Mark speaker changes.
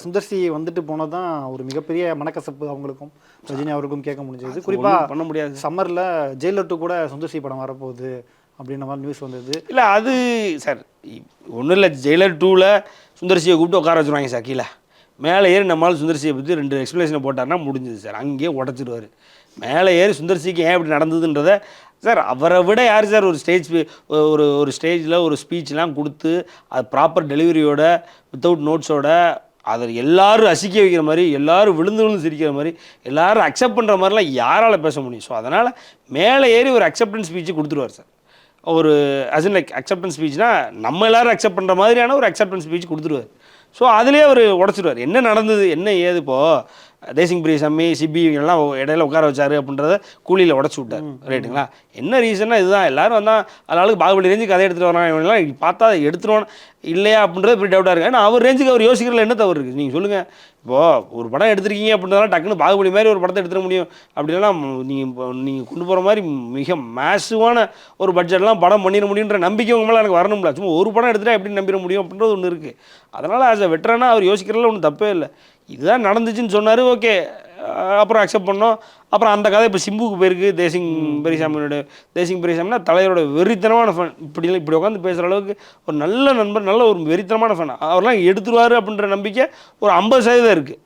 Speaker 1: சுந்தர்சி வந்துட்டு போனது தான் ஒரு மிகப்பெரிய மனக்கசப்பு அவங்களுக்கும் ரஜினி அவருக்கும் கேட்க முடிஞ்சது. குறிப்பா
Speaker 2: பண்ண முடியாது.
Speaker 1: சம்மர்ல ஜெயிலர் 2 கூட சுந்தர்சி படம் வரப்போகுது அப்படின்ற மாதிரி நியூஸ் வந்தது.
Speaker 2: இல்லை அது சார் ஒன்றும் இல்லை, ஜெயிலர் 2ல் சுந்தர்சியை கூப்பிட்டு உட்கார வச்சுருவாங்க சார் கீழே. மேலே ஏறி நம்மளால் சுந்தர்சியை பற்றி 2 எக்ஸ்ப்ளனேஷனை போட்டார்னா முடிஞ்சுது சார். அங்கேயே உடச்சிடுவார். மேலே ஏறி சுந்தர்சிக்கு ஏன் இப்படி நடந்ததுன்றதை சார் அவரை விட யார் சார் ஒரு ஸ்டேஜ் ஒரு ஸ்டேஜில் ஒரு ஸ்பீச்லாம் கொடுத்து அது ப்ராப்பர் டெலிவரியோட வித்தவுட் நோட்ஸோட அதை எல்லாரும் ரசிக்க வைக்கிற மாதிரி, எல்லாரும் விழுந்து விழுந்து சிரிக்கிற மாதிரி, எல்லாரும் அக்செப்ட் பண்ணுற மாதிரிலாம் யாரால் பேச முடியும்? ஸோ அதனால் மேலே ஏறி ஒரு அக்செப்டன்ஸ் ஸ்பீச்சு கொடுத்துருவார் சார். ஒரு அஸ் இன் லைக் அக்செப்டன்ஸ் ஸ்பீச்னா நம்ம எல்லோரும் அக்செப்ட் பண்ணுற மாதிரியான ஒரு அக்செப்டன்ஸ் ஸ்பீச் கொடுத்துருவார். ஸோ அதிலே அவர் உடச்சிடுவார். என்ன நடந்தது, என்ன ஏது இப்போது தேசிங் பிரியசாமி சிபி எல்லாம் இடையில உட்கார வச்சாரு அப்படின்றத கூலியில் உடச்சி விட்டார். ரைட்டுங்களா? என்ன ரீசன்னா இதுதான். எல்லோரும் வந்தால் அதனால பாகுபலி ரேஞ்சு கதை எடுத்துகிட்டு வரான், இவங்கெல்லாம் பார்த்தா எடுத்துருவான் இல்லையா அப்படின்றது இப்படி டவுட்டாக இருக்குது. ஏன்னா அவர் ரேஞ்சுக்கு அவர் யோசிக்கிறதுல என்ன தவறு இருக்குது நீங்கள் சொல்லுங்கள். இப்போது ஒரு படம் எடுத்துருக்கீங்க அப்படின்றதால டக்குன்னு பாகுபலி மாதிரி ஒரு படத்தை எடுத்துட முடியும் அப்படின்னா நீங்கள் கொண்டு போகிற மாதிரி மிக மேசிவான ஒரு பட்ஜெட்லாம் படம் பண்ணிட முடியுன்ற நம்பிக்கை உங்க மேலே எனக்கு வரணும்ல. சும்மா ஒரு படம் எடுத்துகிட்டா எப்படி நம்பிட முடியும் அப்படின்றது ஒன்று இருக்குது. அதனால் ஆஸ் அ வெட்டரானா அவர் யோசிக்கிறதுல ஒன்றும் தப்பே இல்லை. இதுதான் நடந்துச்சுன்னு சொன்னார், ஓகே, அப்புறம் அக்செப்ட் பண்ணோம். அப்புறம் அந்த கதை இப்போ சிம்புக்கு போயிருக்கு. தேசிங் பெரியசாமினா தலைவரோட வெறித்தனமான ஃபேன். இப்படி உட்காந்து பேசுகிற அளவுக்கு ஒரு நல்ல நண்பர், நல்ல ஒரு வெறித்தனமான ஃபேன். அவரெல்லாம் எடுத்துருவார் அப்படின்ற நம்பிக்கை ஒரு 50% இருக்குது.